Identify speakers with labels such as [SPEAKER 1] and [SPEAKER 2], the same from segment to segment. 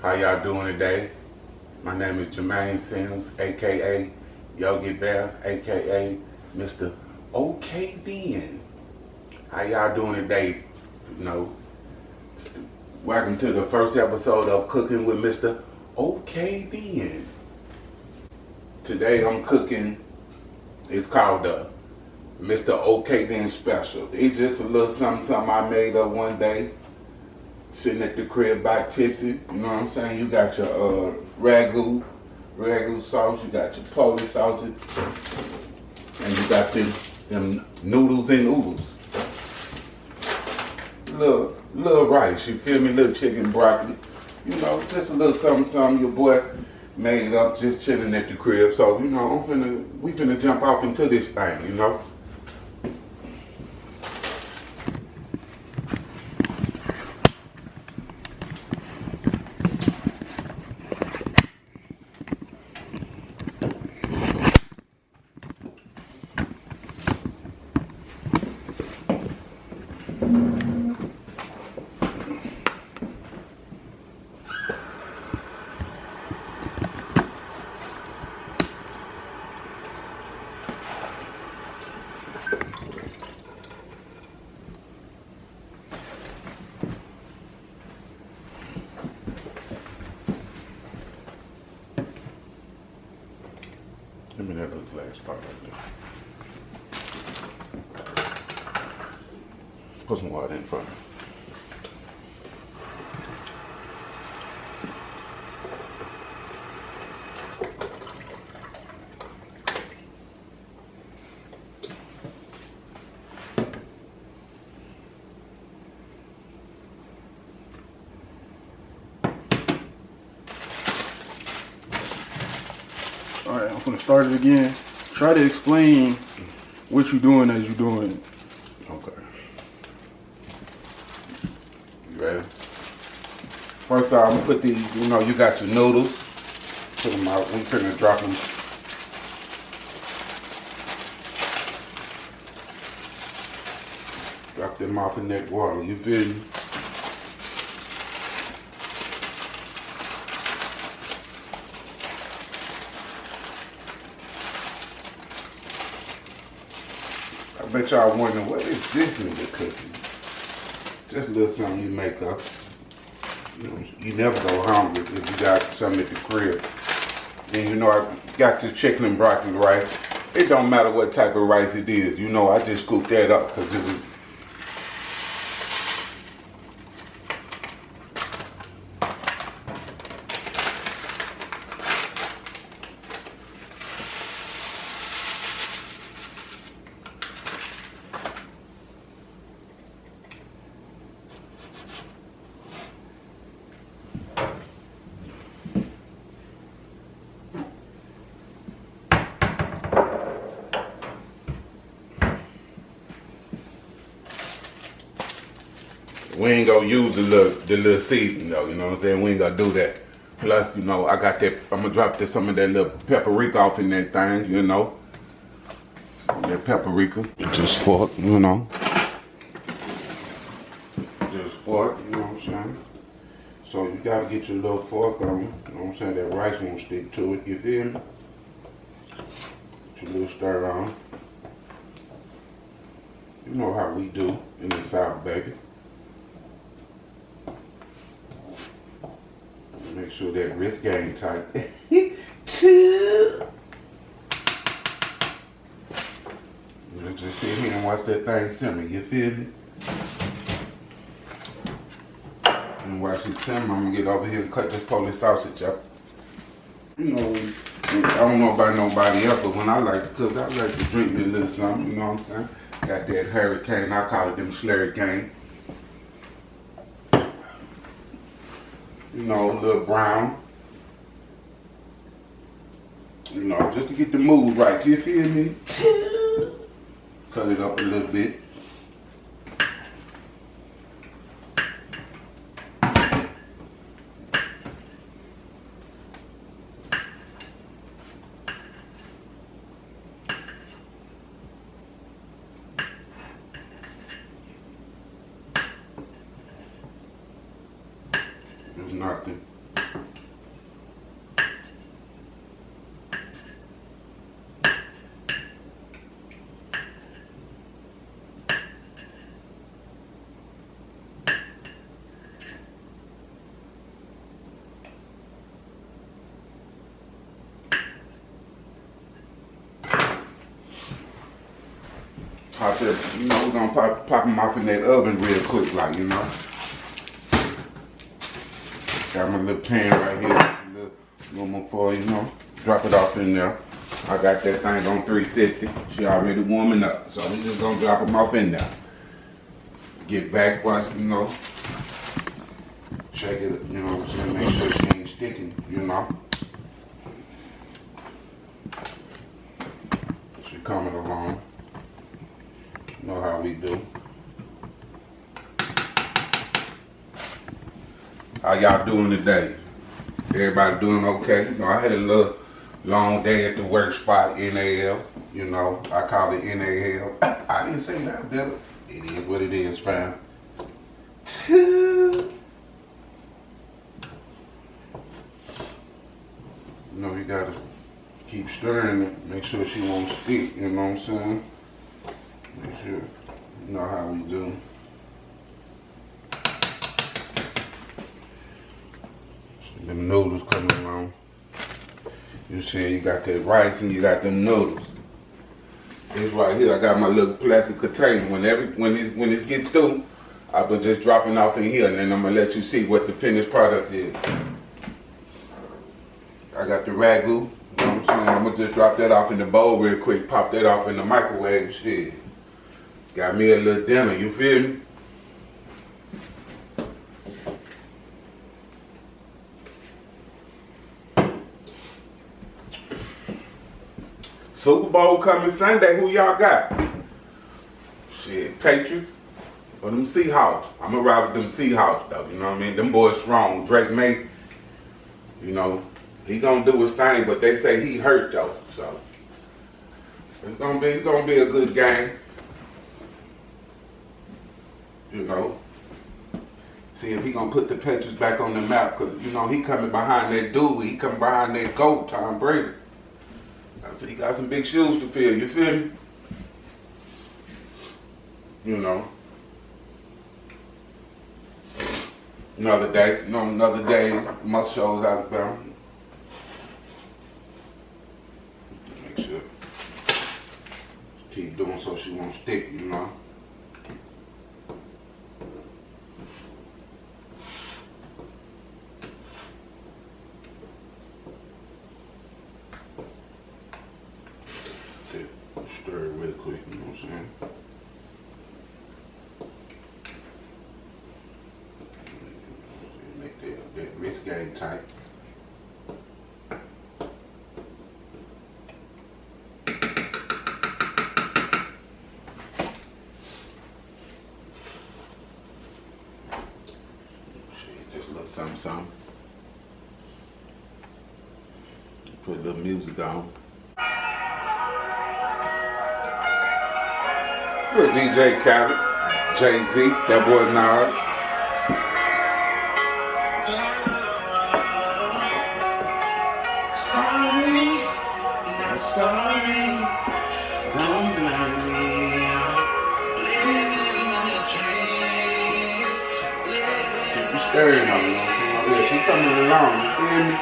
[SPEAKER 1] How y'all doing today? My name is Jermaine Sims, aka Yogi Bear, aka Mr. OK Then. How y'all doing today? You know, welcome to the first episode of Cooking with Mr. OK Then. Today I'm cooking. It's called the Mr. OK Then Special. It's just a little something I made up one day, sitting at the crib back tipsy. You know what I'm saying? You got your ragu sauce, you got your Polish sausage, and you got them noodles and oodles. Little rice, you feel me? Little chicken broccoli. You know, just a little something your boy made up, just chilling at the crib. So, you know, we finna jump off into this thing, you know. Give me that little glass pot right there. Put some water in front of me.
[SPEAKER 2] Alright, I'm gonna start it again. Try to explain what you're doing as you're doing it.
[SPEAKER 1] Okay. You ready? First off, I'm gonna put these, you know, you got your noodles. Put them out. We finna drop them. Drop them off in that water. You feel me? I bet y'all wondering, what is this nigga cooking? Just a little something you make up. You know, you never go hungry if you got something at the crib. And you know, I got the chicken and broccoli rice. It don't matter what type of rice it is. You know, I just scooped that up because it was. We ain't gonna use the little seasoning though, you know what I'm saying? We ain't gonna do that. Plus, you know, I got that, I'm gonna drop some of that little paprika off in that thing, you know. Some of that paprika. Just fork, you know. Just fork, you know what I'm saying? So you gotta get your little fork on, you know what I'm saying? That rice won't stick to it, you feel me? Put your little stir on. You know how we do in the South, baby. Make sure that wrist game tight. Just sit here and watch that thing simmer, you feel me? And while she's simmering, I'm gonna get over here and cut this Polish sausage up. You know, I don't know about nobody else, but when I like to cook, I like to drink me a little something, you know what I'm saying? Got that hurricane, I call it them slurricane. You know, a little brown. You know, just to get the mood right, you feel me? Cut it up a little bit. There's nothing. Pop that, we're gonna pop them off in that oven real quick, like, Got my little pan right here, a little more for, drop it off in there. I got that thing on 350. She already warming up, so we just gonna drop them off in there. Get back, watch, check it, make sure she ain't sticking, She coming along. Know how we do. How y'all doing today? Everybody doing okay? I had a little long day at the work spot, NAL. I call it NAL. I didn't say that, did it? It is what it is, fam. You gotta keep stirring it, make sure she won't stick, you know what I'm saying? Make sure you know how we do. Them noodles coming along. You see, you got that rice and you got them noodles. This right here, I got my little plastic container. When it gets through, I've been just dropping off in here, and then I'm gonna let you see what the finished product is. I got the ragu. You know what I'm saying? I'm gonna just drop that off in the bowl real quick. Pop that off in the microwave. Shit. Got me a little dinner. You feel me? Super Bowl coming Sunday. Who y'all got? Shit, Patriots or them Seahawks? I'm gonna ride with them Seahawks though. You know what I mean? Them boys strong. Drake May, he gonna do his thing, but they say he hurt though. So it's gonna be a good game. See if he gonna put the Patriots back on the map, cause he coming behind that dude. He coming behind that GOAT, Tom Brady. I said he got some big shoes to fill. You feel me? Another day, must shows Alabama. Make sure. Keep doing so she won't stick, Stir it real quick, you know what I'm saying? Make that wrist game tight. Shit, just a little something. Put a little music on. Good DJ Khaled, Jay-Z, that boy Nas.
[SPEAKER 3] Sorry, not sorry, don't blame me. Living my dream,
[SPEAKER 1] She stirring on me, yeah, she coming along, you feel me?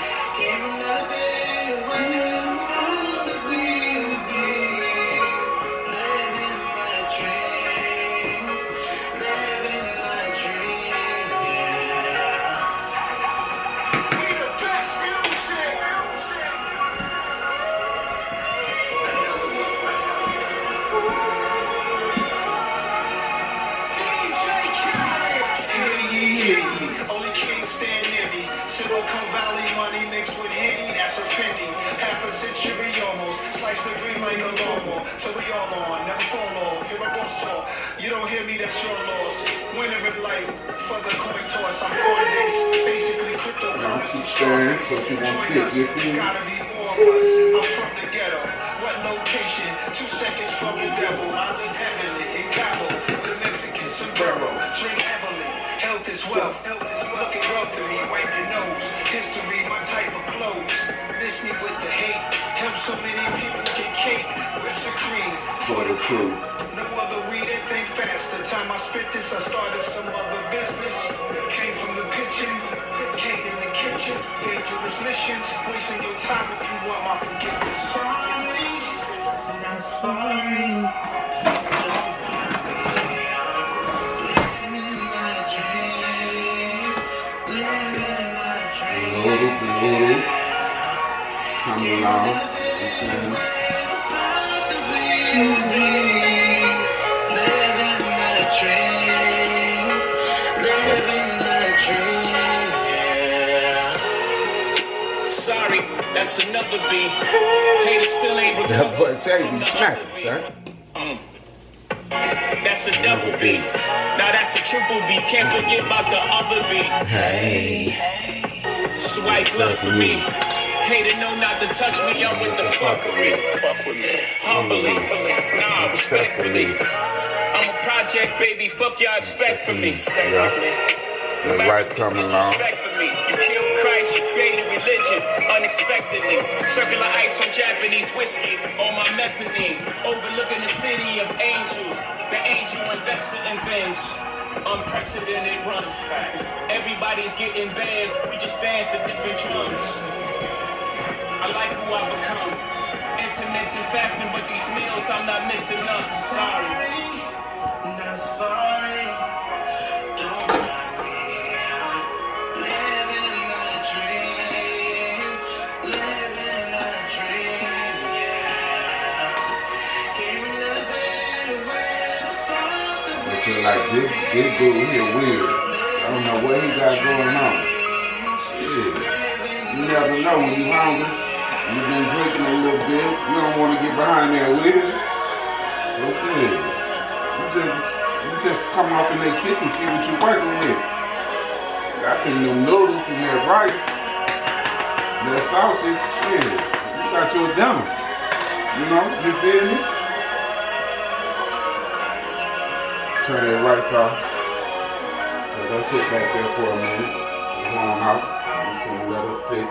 [SPEAKER 3] Only king stand near me. Silicon Valley money mixed with Henny, that's a Fendi. Half a century almost, slice the green like a lawnmower. So we all on, never fall off. Hear a boss talk, you don't hear me, that's your loss. Winner in life, for the coin toss. I'm Coinbase, basically cryptocurrency.
[SPEAKER 1] Join us,
[SPEAKER 3] There's gotta be more of us. I'm from the ghetto. What location? 2 seconds from the devil. I live heavenly in Cabo with a Mexican sombrero. Drink heavily. Health is wealth. Look at wealth to me, wipe your nose. History, my type of clothes. Miss me with the hate. Help so many people get cake. Whips of cream
[SPEAKER 1] For the crew.
[SPEAKER 3] No other weed and think fast. The time I spit this, I started some other business. Came from the pitching, came in the kitchen. Dangerous missions, wasting your time if you want my forgiveness. Sorry, not not sorry.
[SPEAKER 1] Noodles. Coming along.
[SPEAKER 4] Sorry, that's another beat. Haters still ain't
[SPEAKER 1] That
[SPEAKER 4] recovered
[SPEAKER 1] boy Jay
[SPEAKER 4] from
[SPEAKER 1] be
[SPEAKER 4] the
[SPEAKER 1] smacking,
[SPEAKER 4] other beat.
[SPEAKER 1] son.
[SPEAKER 4] That's a double beat. Now that's a triple beat. Can't forget about the other beat.
[SPEAKER 1] Hey.
[SPEAKER 4] Swipe love for me. Hater know not to touch me up with the fuckery. Humbly, nah, respectfully. I'm a project, baby. Fuck y'all expect from me.
[SPEAKER 1] The right coming along.
[SPEAKER 4] Respect for me. You killed Christ, you created religion unexpectedly. Circular ice on Japanese whiskey on my mezzanine. Overlooking the city of angels. The angel invested in things. Unprecedented run. Everybody's getting bands. We just dance to different drums. I like who I become. Intermittent fasting, but these meals I'm not missing up. Sorry.
[SPEAKER 3] Not sorry. Don't mind me. I'm living a dream. Living a dream, yeah. Giving nothing away. I thought that
[SPEAKER 1] But you're like, this dude here weird. I don't know what he got going on. Shit. You never know when you hungry. You've been drinking a little bit. You don't want to get behind that weird. So shit. You just come off in that kitchen, see what you're working with. I seen them noodles and that rice, that sausage. Shit. You got your dinner. You know, you feel me? Turn that rice off. So let's sit back there for a minute. Warm out. I'm just gonna let us sit.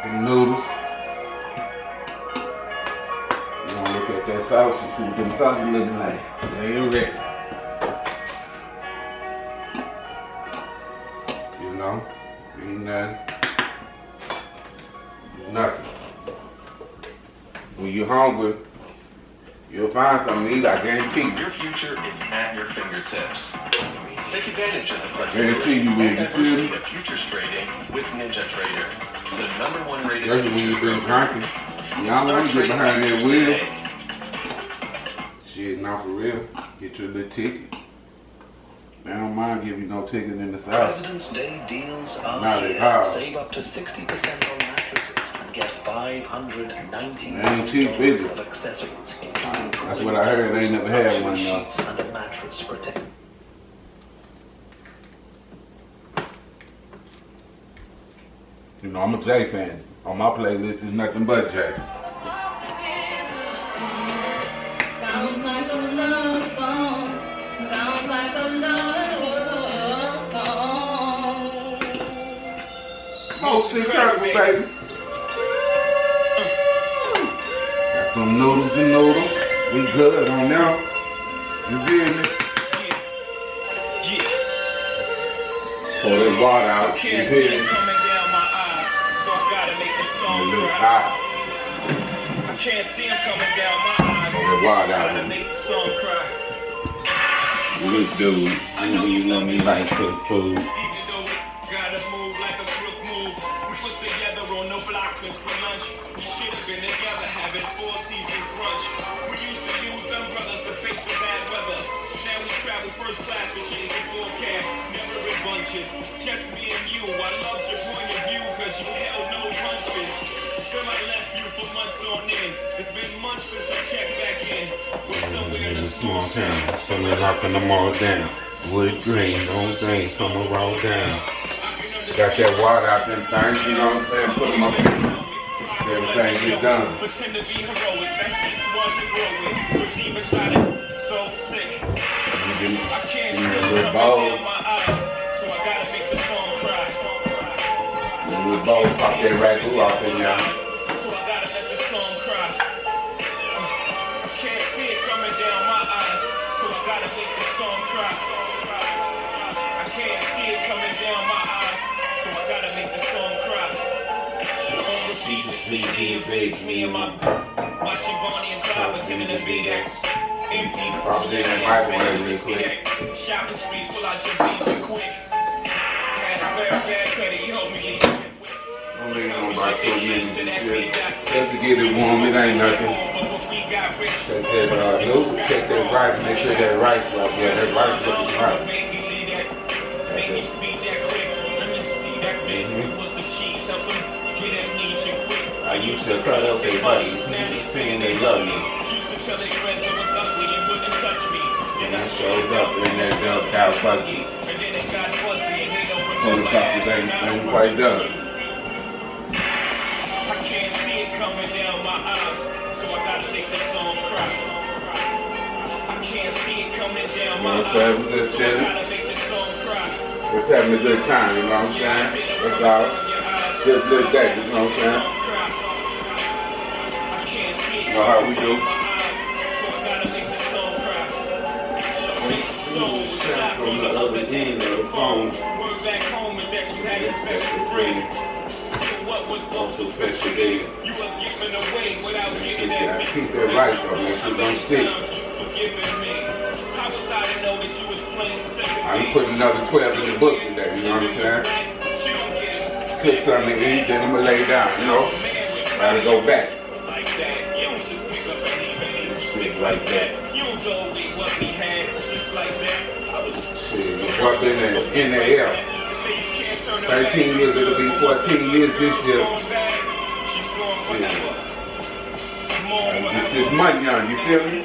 [SPEAKER 1] The noodles. You gonna look at that sausage, see what them sausage looking like. They ain't ready. You know, ain't nothing. When you're hungry, you'll find something to eat, I guarantee you.
[SPEAKER 5] Your future is at your fingertips. Take advantage of the
[SPEAKER 1] Guarantee
[SPEAKER 5] flexibility
[SPEAKER 1] you will,
[SPEAKER 5] and
[SPEAKER 1] you feel me?
[SPEAKER 5] diversity of futures trading with Ninja Trader, the #1 rated
[SPEAKER 1] Especially when
[SPEAKER 5] futures
[SPEAKER 1] you've been
[SPEAKER 5] broker.
[SPEAKER 1] drinking. Y'all want to get behind that
[SPEAKER 5] futures
[SPEAKER 1] wheel.
[SPEAKER 5] today.
[SPEAKER 1] Shit, not for real. Get your little ticket. They don't mind giving you no ticket in the south.
[SPEAKER 6] President's Day deals are
[SPEAKER 1] Not at
[SPEAKER 6] here.
[SPEAKER 1] all.
[SPEAKER 6] Save up to 60% on mattresses and get $590
[SPEAKER 1] Ain't cheap, is it?
[SPEAKER 6] of accessories, including
[SPEAKER 1] That's what I heard. They ain't never had one, though.
[SPEAKER 6] sheets and a mattress protect.
[SPEAKER 1] You know, I'm a Jay fan. On my playlist is nothing but Jay.
[SPEAKER 7] Sounds like a love song. Sounds like a love song.
[SPEAKER 1] Most incredible, baby. Got them noodles and noodles. We good on them. You feel me?
[SPEAKER 4] Yeah.
[SPEAKER 1] Pour that water out. You
[SPEAKER 4] Can't see
[SPEAKER 1] feel
[SPEAKER 4] it
[SPEAKER 1] me?
[SPEAKER 4] coming down my eyes, so I gotta make the
[SPEAKER 1] A
[SPEAKER 4] song
[SPEAKER 1] little
[SPEAKER 4] cry.
[SPEAKER 1] hot.
[SPEAKER 4] I can't see him coming down my eyes,
[SPEAKER 1] Pour that water
[SPEAKER 4] so I
[SPEAKER 1] out.
[SPEAKER 4] gotta make the song cry.
[SPEAKER 1] Good dude.
[SPEAKER 4] I know you love me like
[SPEAKER 1] good food.
[SPEAKER 4] Even though we gotta move like a crook move, we was together on the block since for lunch. We should have been together having 4 seasons brunch. We used to use umbrellas to face the bad weather. So now we travel first class to change the forecast. Never in bunches, just me and you. I loved your point of view cause you held no punches. Still I left you for months on end. It's been months since I checked back in. We're somewhere in a small town.
[SPEAKER 1] Something knocking them all down. Wood green, no things, summer roll down. Got that water out them things, you know what I'm saying? Put them up there. Everything get done.
[SPEAKER 4] Pretend to be heroic, that's just one to grow with. With deep inside it, so sick.
[SPEAKER 1] You give me,
[SPEAKER 4] I can't
[SPEAKER 1] give me
[SPEAKER 4] see
[SPEAKER 1] a
[SPEAKER 4] it
[SPEAKER 1] little
[SPEAKER 4] coming
[SPEAKER 1] bowl.
[SPEAKER 4] down my eyes, so I gotta make the song cry.
[SPEAKER 1] A little bowl, pop that ragu off in y'all.
[SPEAKER 4] So I gotta let the song cry. I can't see it coming down my eyes, so I gotta make the song cry. I can't see it coming down my eyes, so I gotta make the song cry. On repeat, the CD invades me and my Watching Bonnie and Clyde pretending to be that. Empty,
[SPEAKER 1] Probably that microwave real quick.
[SPEAKER 4] shopping streets, pull out your visa quick. Had a very bad credit, you hold me least.
[SPEAKER 1] I'm leaving on about 2 minutes. Just to get it warm, it ain't nothing. Check that noodle, check that rice, make sure that rice right there. That rice looking right.
[SPEAKER 4] I used to cut up their buddies, saying they love me.
[SPEAKER 1] And I showed up in that dumped out buggy. On the top of that, ain't quite done.
[SPEAKER 4] I can't see it coming down my eyes, so I gotta make the song cry. I can't see it coming down my eyes, so I gotta make the song cry.
[SPEAKER 1] Just having a good time, you know what I'm saying? That's all. Just little day, you know what I'm saying? You know how we do.
[SPEAKER 4] From the other end of the phone. Word back home is that you had a special friend. So what was so special then? You were giving away without getting at me.
[SPEAKER 1] Keep that right though, man. Shit don't stick.
[SPEAKER 4] How was I to know that you was playing second?
[SPEAKER 1] I done put another 12 in the book today, you know what I'm saying? Cook something to eat, then I'ma lay down, you know? Gotta go back.
[SPEAKER 4] Like that. You don't just pick up and even leave shit like that. You don't know what we had just like that.
[SPEAKER 1] Shit, up in the air. 13 years, it'll be 14 years this year. Shit. This is money on, you feel me?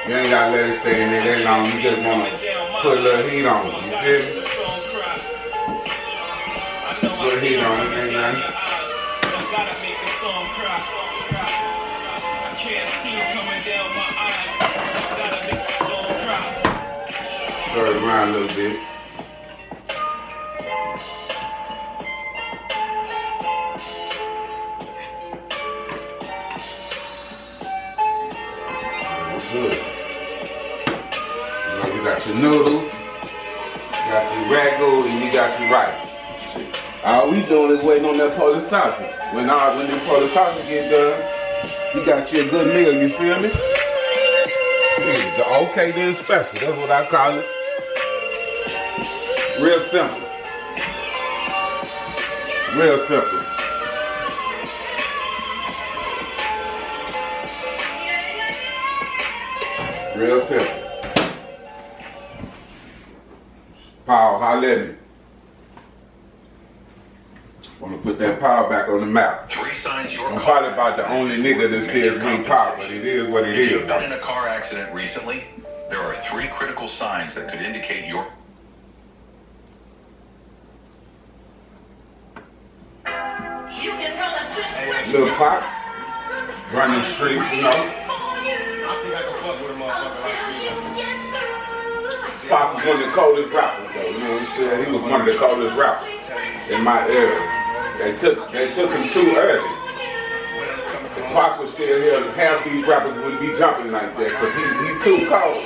[SPEAKER 1] You ain't gotta let it stay in there that long, you just wanna put a little heat on it, you feel me? Put a heat on it, ain't nothing. Stir it around a little bit. Good. You got your noodles, you got your ragu, and you got your rice. All we doing is waiting on that Polish sausage. When the Polish sausage get done, you got you a good meal, you feel me? Yeah, the OK then special, that's what I call it. Real simple. Real simple. Real simple. Paul, holla at me. Want to put that power back on the map.
[SPEAKER 5] 3 signs you're
[SPEAKER 1] I'm probably about the only nigga that still drink power, but it is what it
[SPEAKER 5] If
[SPEAKER 1] is.
[SPEAKER 5] you've been in a car accident recently, there are 3 critical signs that could indicate you're...
[SPEAKER 7] You can run a street
[SPEAKER 1] Little Pop, running the street, you know. Pop was one of the coldest rappers, though. You know what I'm saying? He was one of the coldest rappers in my era. They took him too early. If Pop was still here, half these rappers wouldn't be jumping like that because he too cold.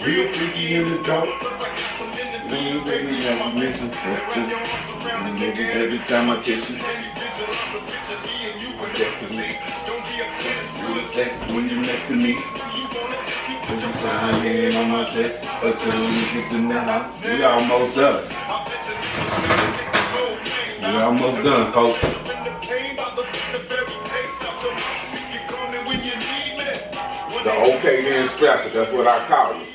[SPEAKER 1] Real freaky in the dark. Every time I kiss you, when you're next to me, every time I lay on my chest, until we get in the house. We almost done. We almost done, folks. The OK then strapper, that's what I call it.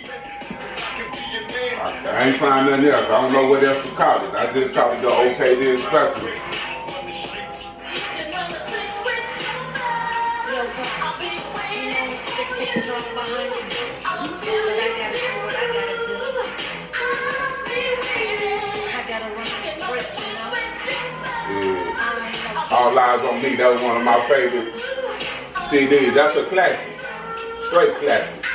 [SPEAKER 1] I ain't find nothing else. I don't know what else to call it. I just call it the OK then strapper. All Eyes on Me, that was one of my favorite CDs. That's a classic. Straight classic.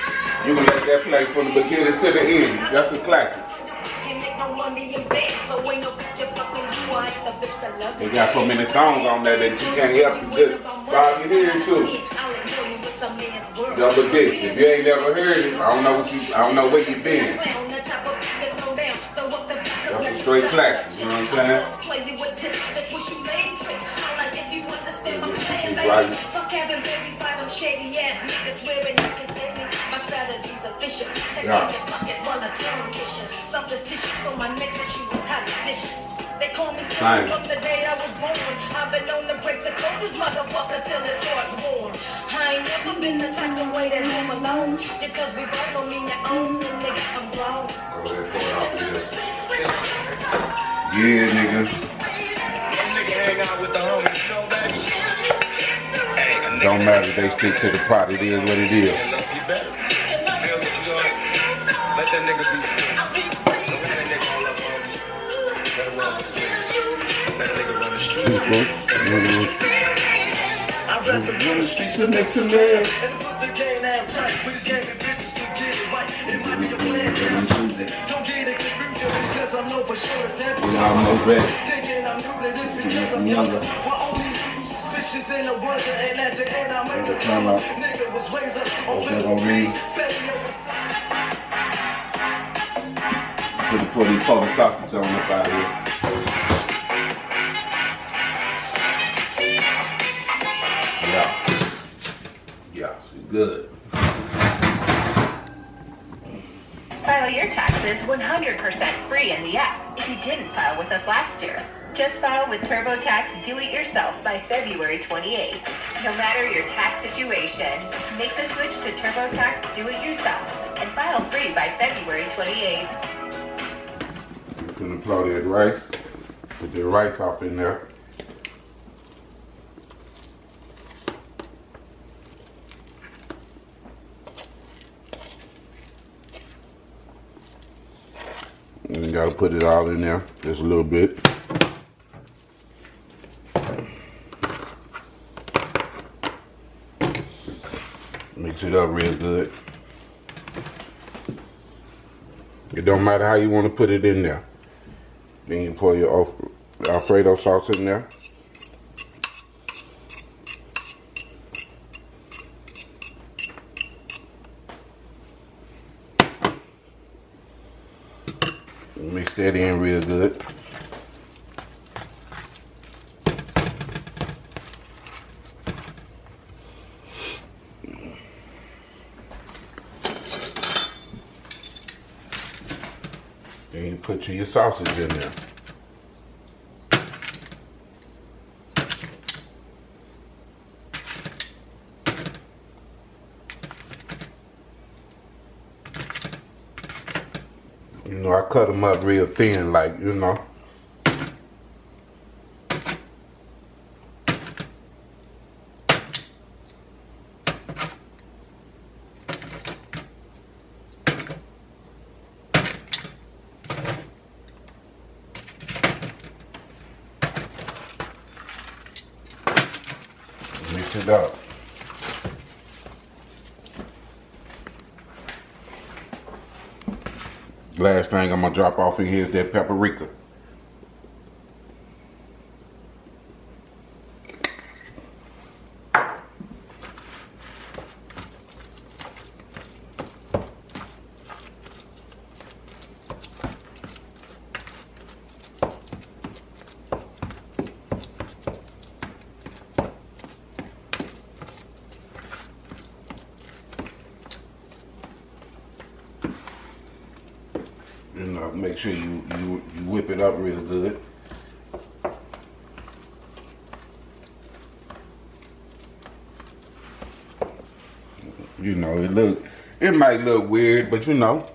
[SPEAKER 1] You can let that play from the beginning to the end. That's a classic. They got so many songs on there that you can't help it. Just probably hear it too. Double Dick. If you ain't never heard it, I don't know where you been. That's a straight classic, you know what I'm saying? He's right. Yeah. Fine. From the day I was born, I've been known to break the code, this motherfucker till it starts warm. I ain't never been the type to wait at home alone. Just cause we both don't mean your own, nigga, I'm grown. Yeah, nigga. Don't matter, they stick to the pot, it is what it is.
[SPEAKER 3] Let that nigga be free. Don't let that nigga all up on me. Let him run the streets. Let that nigga run the streets. I'd rather run the streets than make some nails. And put the game out tight. With this game, the bitches can get it right. It might be a plan, but I'm choosing. Don't get it confused because I'm no for sure it's everything. Thinking I'm new to this because I'm younger. My only suspicious in the wonder. And at the end, I make the come up. Nigga was raised up on February.
[SPEAKER 1] Put these fucking sausage on up out here. Yeah, she's good.
[SPEAKER 8] File your taxes 100% free in the app if you didn't file with us last year. Just file with TurboTax Do-It-Yourself by February 28th. No matter your tax situation, make the switch to TurboTax Do-It-Yourself and file free by February 28th.
[SPEAKER 1] I'm gonna plow that rice. Put the rice off in there. And you gotta put it all in there, just a little bit. Mix it up real good. It don't matter how you want to put it in there. Then you pour your Alfredo sauce in there. Mix that in real good. Then you put your sausage in there. You know, I cut them up real thin, like, you know. Mix it up. Last thing I'm gonna drop off in here is that paprika. You know, make sure you whip it up real good. You know, it might look weird, but you know,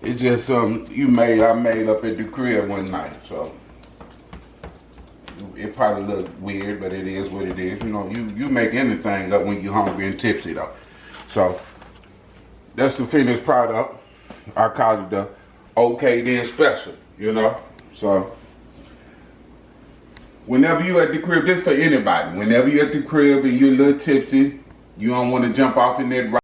[SPEAKER 1] it's just something I made up at the crib one night. So it probably look weird, but it is what it is. You know, you make anything up when you're hungry and tipsy though. So that's the finished product. I call it the Okay Then Special, you know. So whenever you at the crib, this for anybody. Whenever you at the crib and you're a little tipsy, you don't want to jump off in that